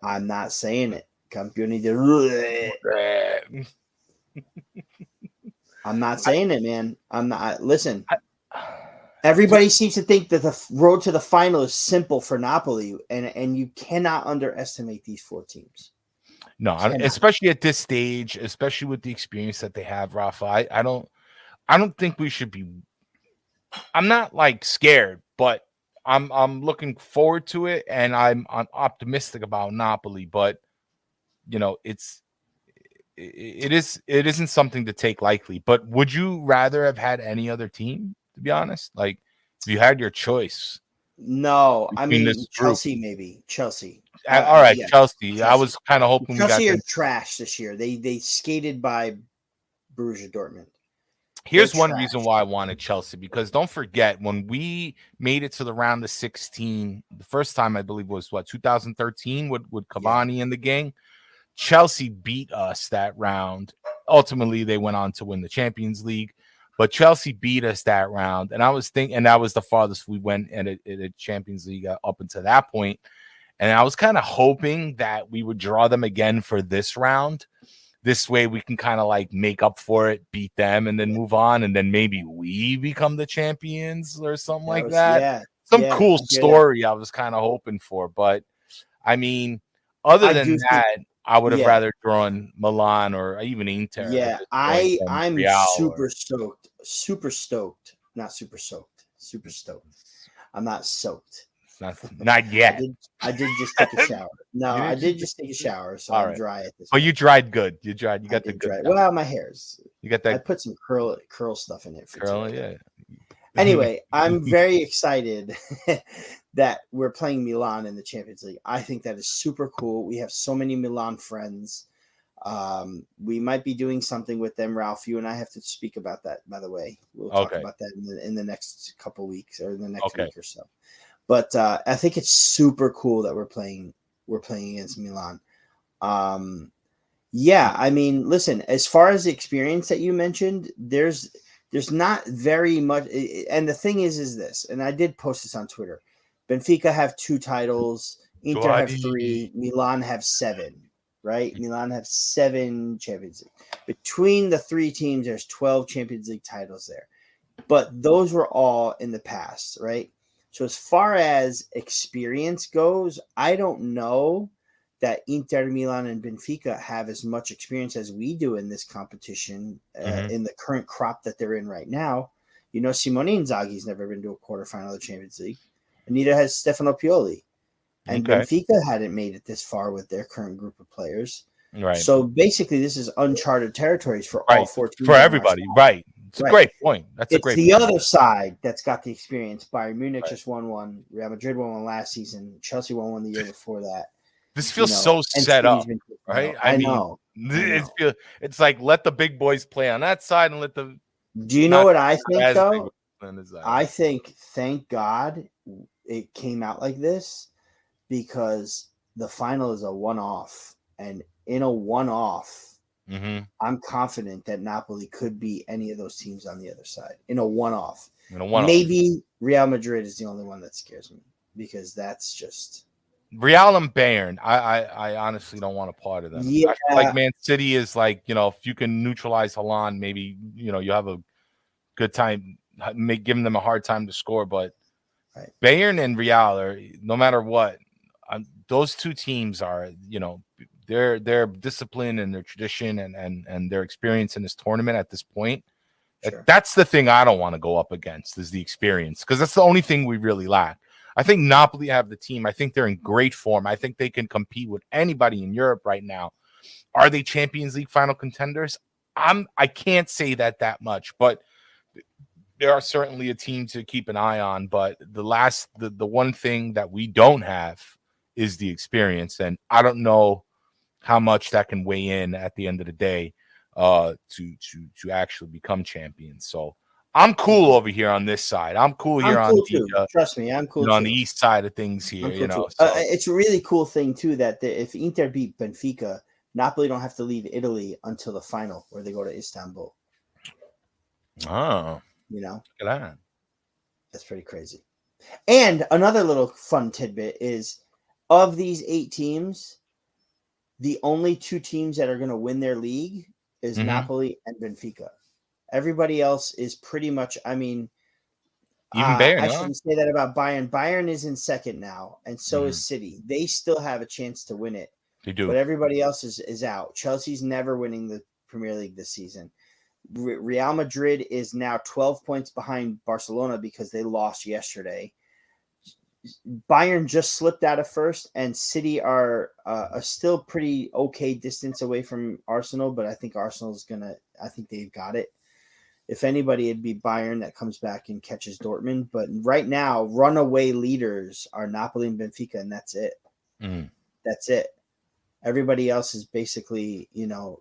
I'm not saying it. Campione d'Europa. I'm not saying it, man. I'm not. Listen, everybody seems to think that the road to the final is simple for Napoli, and you cannot underestimate these 4 teams. No, especially at this stage, especially with the experience that they have, Raffa. I don't think we should be. I'm not like scared, but I'm looking forward to it, and I'm optimistic about Napoli. But it isn't something to take lightly. But would you rather have had any other team? To be honest, like if you had your choice. No, I mean Chelsea, maybe Chelsea. All right, Chelsea. I was kind of hoping Chelsea are trash this year. They skated by Borussia Dortmund. Here's one reason why I wanted Chelsea, because don't forget when we made it to the round of 16, the first time I believe was 2013 with Cavani in the gang. Chelsea beat us that round. Ultimately, they went on to win the Champions League, but Chelsea beat us that round. And I was thinking, and that was the farthest we went in a Champions League up until that point. And I was kind of hoping that we would draw them again for this round. This way we can kind of like make up for it, beat them, and then move on. And then maybe we become the champions or something like that. Some cool story I was kind of hoping for. But I mean, other than that, I would have rather drawn Milan or even Inter. Yeah, I'm super stoked. Not super soaked. Super stoked. I'm not soaked. Not yet. I did just take a shower. No, I did just take a shower, so I'm dry at this point. Oh, you dried good. You got the good dry. Well, my hair's. You got that. I put some curl stuff in it. Curl, yeah. Anyway, I'm very excited that we're playing Milan in the Champions League. I think that is super cool. We have so many Milan friends. We might be doing something with them, Ralph. You and I have to speak about that, by the way. We'll talk about that in the next couple weeks or the next week or so. But I think it's super cool that we're playing against Milan. I mean, listen, as far as the experience that you mentioned, there's not very much. And the thing is this, and I did post this on Twitter. Benfica have 2 titles. Inter have 3. Milan have 7, right? Milan have 7 Champions League. Between the 3 teams, there's 12 Champions League titles there. But those were all in the past, right? So as far as experience goes, I don't know that Inter, Milan, and Benfica have as much experience as we do in this competition in the current crop that they're in right now. Simone Inzaghi's never been to a quarterfinal of the Champions League, and neither has Stefano Pioli. And Benfica hadn't made it this far with their current group of players. Right. So basically, this is uncharted territories for all 4 teams. For everybody, right. It's a great point. It's the other side that's got the experience. Bayern Munich just won 1. Real Madrid won 1 last season. Chelsea won 1 the year before that. This feels so set up, right? I know. It's like let the big boys play on that side and let the. Do you know what I think though? I think thank God it came out like this because the final is a one-off, and in a one-off. I'm confident that Napoli could be any of those teams on the other side in a one-off. Maybe Real Madrid is the only one that scares me because that's just Real and Bayern. I honestly don't want a part of them. Yeah. I feel like Man City is like, if you can neutralize Haaland, maybe you have a good time giving them a hard time to score. But Bayern and Real are, no matter what, those 2 teams are, their discipline and their tradition and their experience in this tournament at this point. Sure. That's the thing I don't want to go up against is the experience, because that's the only thing we really lack. I think Napoli have the team. I think they're in great form. I think they can compete with anybody in Europe right now. Are they Champions League final contenders? I can't say that much, but they are certainly a team to keep an eye on. But the one thing that we don't have is the experience, and I don't know how much that can weigh in at the end of the day to actually become champions. So I'm cool over here on this side. I'm cool here I'm cool on too. Trust me, I'm cool too. on the east side of things here. I'm cool too. So. It's a really cool thing too that if Inter beat Benfica, Napoli don't have to leave Italy until the final where they go to Istanbul. Oh, you know, look at that. That's pretty crazy. And another little fun tidbit is of these 8 teams, the only 2 teams that are going to win their league is Napoli and Benfica. Everybody else is pretty much, I mean, even Bayern. I shouldn't say that about Bayern. Bayern is in second now, and so is City. They still have a chance to win it. They do. But everybody else is out. Chelsea's never winning the Premier League this season. Real Madrid is now 12 points behind Barcelona because they lost yesterday. Bayern just slipped out of first, and City are a still pretty okay distance away from Arsenal, but I think Arsenal's I think they've got it. If anybody, it'd be Bayern that comes back and catches Dortmund. But right now, runaway leaders are Napoli and Benfica, and that's it. That's it. Everybody else is basically,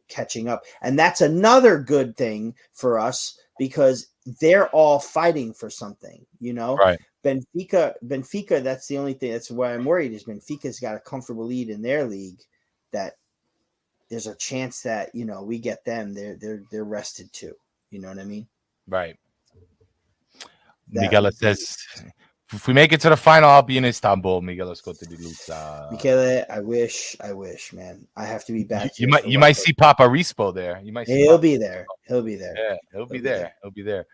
catching up. And that's another good thing for us because they're all fighting for something, Right. Benfica, that's the only thing. That's why I'm worried is Benfica's got a comfortable lead in their league that there's a chance that, we get them. They're rested too. You know what I mean? Right. Miguel says, if we make it to the final, I'll be in Istanbul. Miguel, let's go to the Lutz. Michele, I wish, man. I have to be back. You might see Papa Rispo there. You might see He'll be there. He'll be there. Yeah, he'll be there. He'll be there.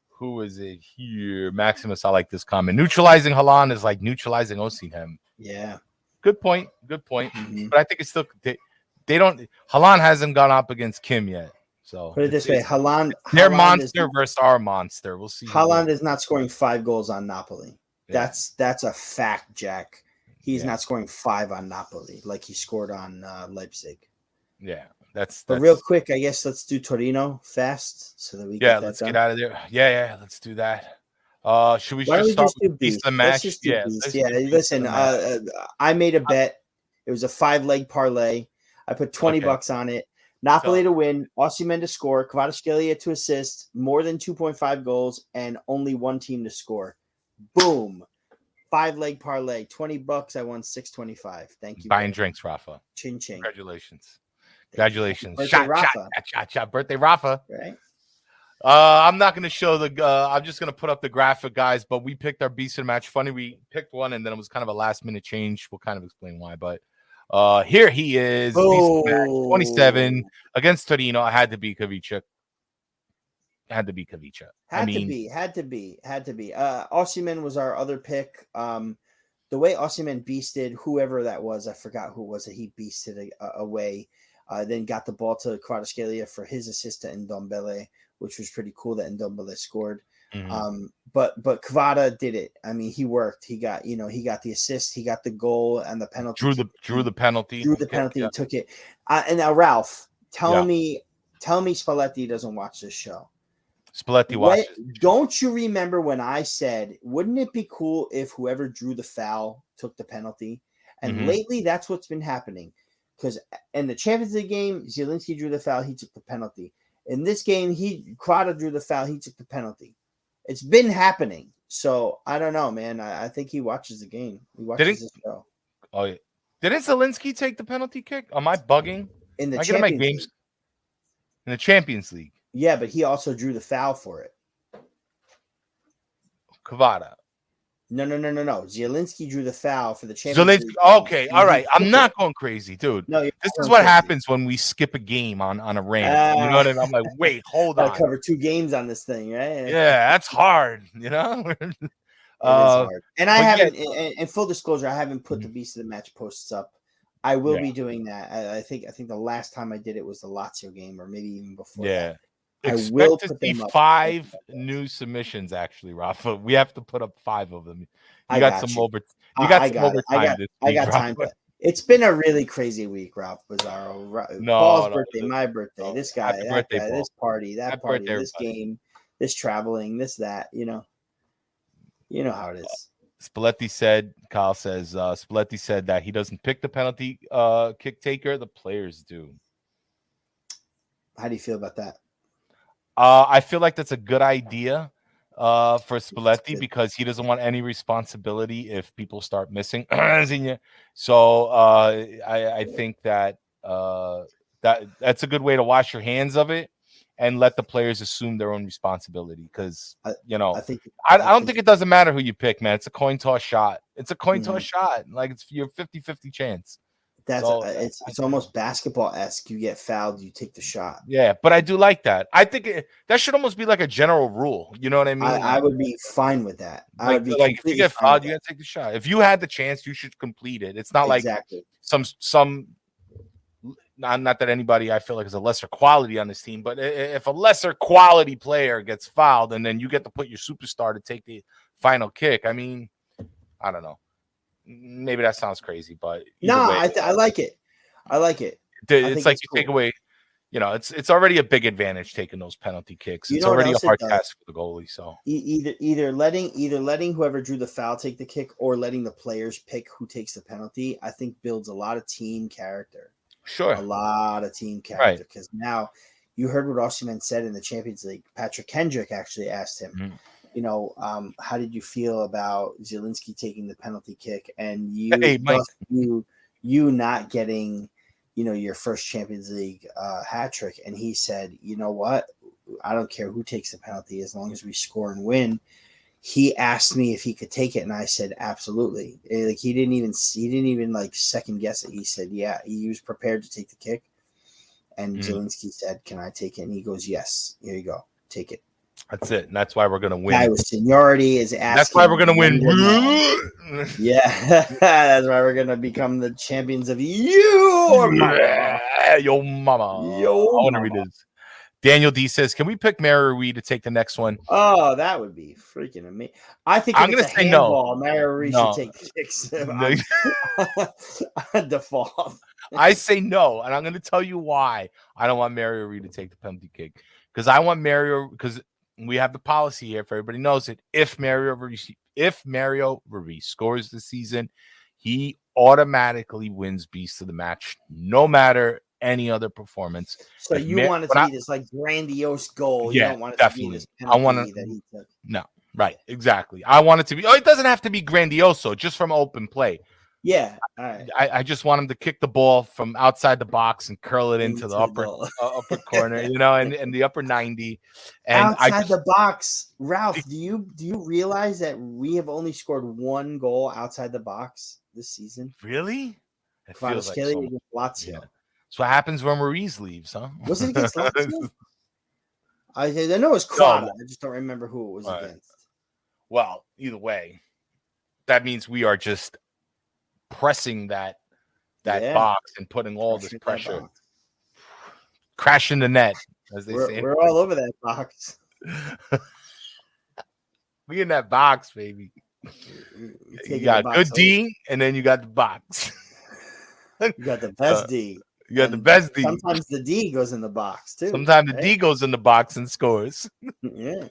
Who is it here? Maximus, I like this comment. Neutralizing Haaland is like neutralizing Osimhen. Yeah. Good point. But I think it's still they don't. Haaland hasn't gone up against Kim yet. So put it this way, Haaland, their monster versus our monster. We'll see. Haaland is not scoring 5 goals on Napoli. Yeah. That's a fact, Jack. He's not scoring 5 on Napoli like he scored on Leipzig. Yeah, that's. But real quick, I guess let's do Torino fast so that we let's get out of there. Yeah, let's do that. Should we just start with Beast the match? Listen, I made a bet. It was a 5-leg parlay. I put $20 on it. Napoli to win, Osimhen to score, Kvaratskhelia to assist, more than 2.5 goals, and only one team to score. Boom. 5-leg parlay, $20. I won $6.25. Thank you. Buying drinks, Raffa. Chin chin. Congratulations. Birthday Shot. Birthday Raffa. Right. I'm not going to show I'm just going to put up the graphic, guys, but we picked our beast of the match. Funny, we picked one, and then it was kind of a last-minute change. We'll kind of explain why, but here he is, 27 against Torino. It had to be Kavicha. Had to be. Osimhen was our other pick. The way Osimhen beasted whoever that was, I forgot who it was that he beasted away. Then got the ball to Kvaratskhelia for his assist to Ndombele, which was pretty cool that Ndombele scored. But Kvara did it. I mean, he worked. He got the assist, he got the goal and the penalty. Drew the penalty. And took it. And now Ralph, tell me Spalletti doesn't watch this show. Spalletti watches. Don't you remember when I said, wouldn't it be cool if whoever drew the foul took the penalty? And lately that's what's been happening. Because in the Champions League game, Zielinski drew the foul, he took the penalty. In this game, Kvara drew the foul, he took the penalty. It's been happening. So I don't know, man. I think he watches the game. He watches this show. Oh yeah. Didn't Zielinski take the penalty kick? Am I bugging? In the Champions League. In the Champions League. Yeah, but he also drew the foul for it. Kvara. No. Zielinski drew the foul for the Champions League. Okay, all right. I'm not going crazy, dude. No, this is what happens when we skip a game on a rant. You know what I mean? I'm like, wait, hold on. I cover 2 games on this thing, right? Yeah, that's hard, It is hard. And I haven't, in full disclosure, I haven't put the Beast of the Match posts up. I will be doing that. I think the last time I did it was the Lazio game, or maybe even before that. Expect to see 5 new submissions, actually, Rafa. We have to put up 5 of them. You got some overtime. I got time. It's been a really crazy week, Ralph Bizarro. Paul's birthday, my birthday, this guy, that guy, Paul. This party, that party, this game, this traveling, this that. You know how it is. Spalletti said, Kyle says, Spalletti said that he doesn't pick the penalty kick taker. The players do. How do you feel about that? I feel like that's a good idea for Spalletti because he doesn't want any responsibility if people start missing. So I think that that's a good way to wash your hands of it and let the players assume their own responsibility because, I don't think it doesn't matter who you pick, man. It's a coin toss shot. It's a coin toss shot. Like it's your 50-50 chance. It's almost basketball-esque. You get fouled, you take the shot. Yeah, but I do like that. I think that should almost be like a general rule. You know what I mean? I would be fine with that. I would be like if you get fouled, you got to take the shot. If you had the chance, you should complete it. It's not like some. Not that anybody I feel like is a lesser quality on this team, but if a lesser quality player gets fouled and then you get to put your superstar to take the final kick, I mean, I don't know. Maybe that sounds crazy, but I like it. I like it. It's like you take away, it's already a big advantage taking those penalty kicks. It's already a hard task for the goalie. So either letting whoever drew the foul take the kick or letting the players pick who takes the penalty, I think builds a lot of team character. Sure, a lot of team character because now you heard what Osimhen said in the Champions League. Patrick Kendrick actually asked him. How did you feel about Zielinski taking the penalty kick and you not getting, your first Champions League hat trick? And he said, you know what? I don't care who takes the penalty as long as we score and win. He asked me if he could take it, and I said absolutely. Like he didn't even like second guess it. He said, yeah, he was prepared to take the kick. And Zielinski said, "Can I take it?" And he goes, "Yes. Here you go, take it." That's it. And that's why we're going to win. Guy with seniority is asking. That's why we're going to win. Yeah. That's why we're going to become the champions of your mama. Yo mama. I want to read this. Daniel D says, can we pick Mario Rui to take the next one? Oh, that would be freaking amazing. I think I'm going to say no. Mario Rui should take the kicks. Default. I say no, and I'm going to tell you why I don't want Mario Rui to take the penalty kick. Because I want because we have the policy here, if everybody knows it. If Mario Rui scores this season, he automatically wins Beast of the Match, no matter any other performance. So you want it to be this like grandiose goal. Yeah, you don't want it definitely. To be this penalty that he took. No, right, exactly. I want it to be. Oh, it doesn't have to be grandioso, just from open play. Yeah, all right. I just want him to kick the ball from outside the box and curl it into the upper corner, and the upper 90. And outside the box, Ralph. Do you realize that we have only scored one goal outside the box this season? Really? It feels like Lazio. Yeah. So what happens when Ruiz leaves, huh? Was it against Lazio? I know it was Crowder. I just don't remember who it was against. Well, either way, that means we are just pressing that box and putting all this pressure, crashing the net, as they say. We're all over that box. We in that box, baby. You got good D, and then you got the box. You got the best D. You got the best D. Sometimes the D goes in the box too. Sometimes the D goes in the box and scores. Yeah.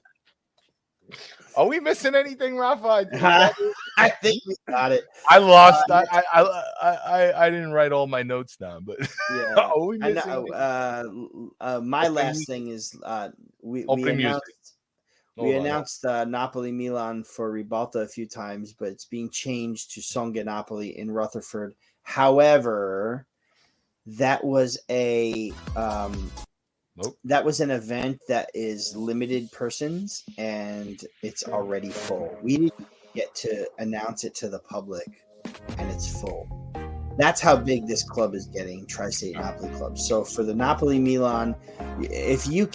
Are we missing anything, Raffa? I think we got it. I lost. I didn't write all my notes down, but yeah. Are we missing my last thing is we announced Napoli Milan for Ribalta a few times, but it's being changed to Songa Napoli in Rutherford. However, that was that was an event that is limited persons, and it's already full. We didn't get to announce it to the public, and it's full. That's how big this club is getting, Tri-State Napoli Club. So for the Napoli Milan, if you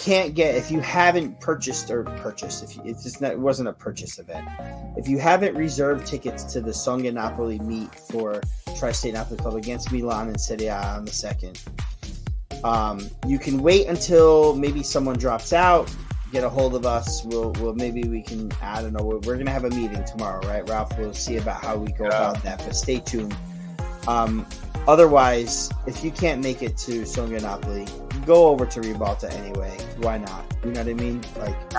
haven't purchased, it wasn't a purchase event. If you haven't reserved tickets to the Songa Napoli meet for Tri-State Napoli Club against Milan and Serie A on the 2nd, you can wait until maybe someone drops out. Get a hold of us. Maybe we can. I don't know. We're gonna have a meeting tomorrow, right, Ralph? We'll see about how we go about that. But stay tuned. Otherwise, if you can't make it to Songa Napoli, go over to Ribalta anyway. Why not? You know what I mean? Like,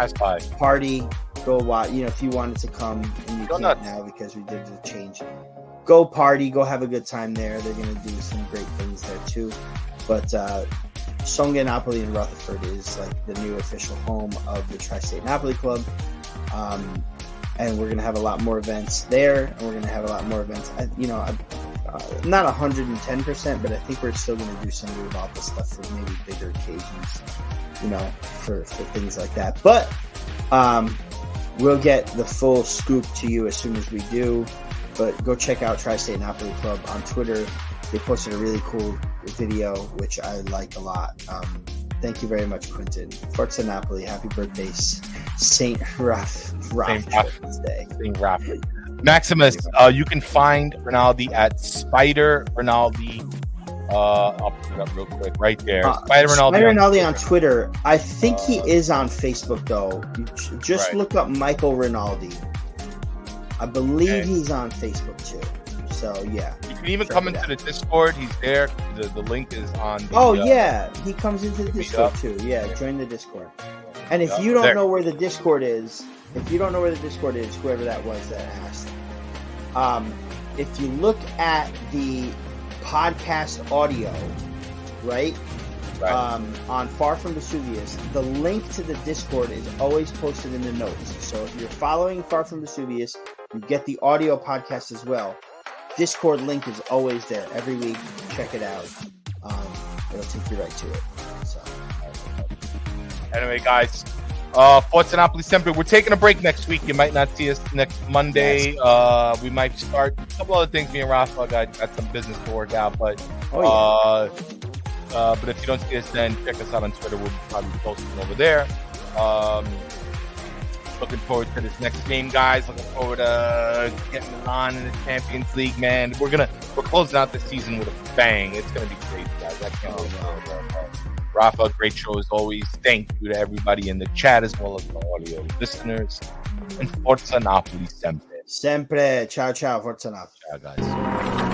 party, go watch. You know, if you wanted to come and you can't now because we did the change, go party, go have a good time there. They're going to do some great things there too. But Songa Napoli in Rutherford is like the new official home of the Tri-State Napoli Club. And we're going to have a lot more events there, and we're going to have a lot more events. Not 110%, but I think we're still going to do some about this stuff for maybe bigger occasions, for things like that. But we'll get the full scoop to you as soon as we do. But go check out Tri-State Napoli Club on Twitter. They posted a really cool video, which I like a lot. Thank you very much, Quentin. Forza Napoli. Happy birthday, Saint Raff. Saint Raff. Maximus, you can find Rinaldi at Spider Rinaldi. I'll put it up real quick right there. Spider Rinaldi on Twitter. I think he is on Facebook though. You just look up Michael Rinaldi. I believe he's on Facebook too. So yeah, you can even come into the Discord. He's there. The link is on. The, he comes into the Discord too. Yeah, join the Discord. And if you don't know where the Discord is, whoever that was that asked, if you look at the podcast audio, right. On Far From Vesuvius, the link to the Discord is always posted in the notes. So if you're following Far From Vesuvius, you get the audio podcast as well. Discord link is always there every week. Check it out. It'll take you right to it. So, anyway, guys, Forza Napoli Sempre. We're taking a break next week. You might not see us next Monday. Yes. We might start a couple other things. Me and Raffa got some business to work out, but but if you don't see us, then check us out on Twitter. We'll probably be posting over there. Looking forward to this next game, guys. Looking forward to getting on in the Champions League, man. We're closing out the season with a bang. It's gonna be crazy, guys. I can't wait. Raffa, great show as always. Thank you to everybody in the chat as well as the audio listeners. And Forza Napoli Sempre. Sempre. Ciao, ciao. Forza Napoli. Ciao, guys.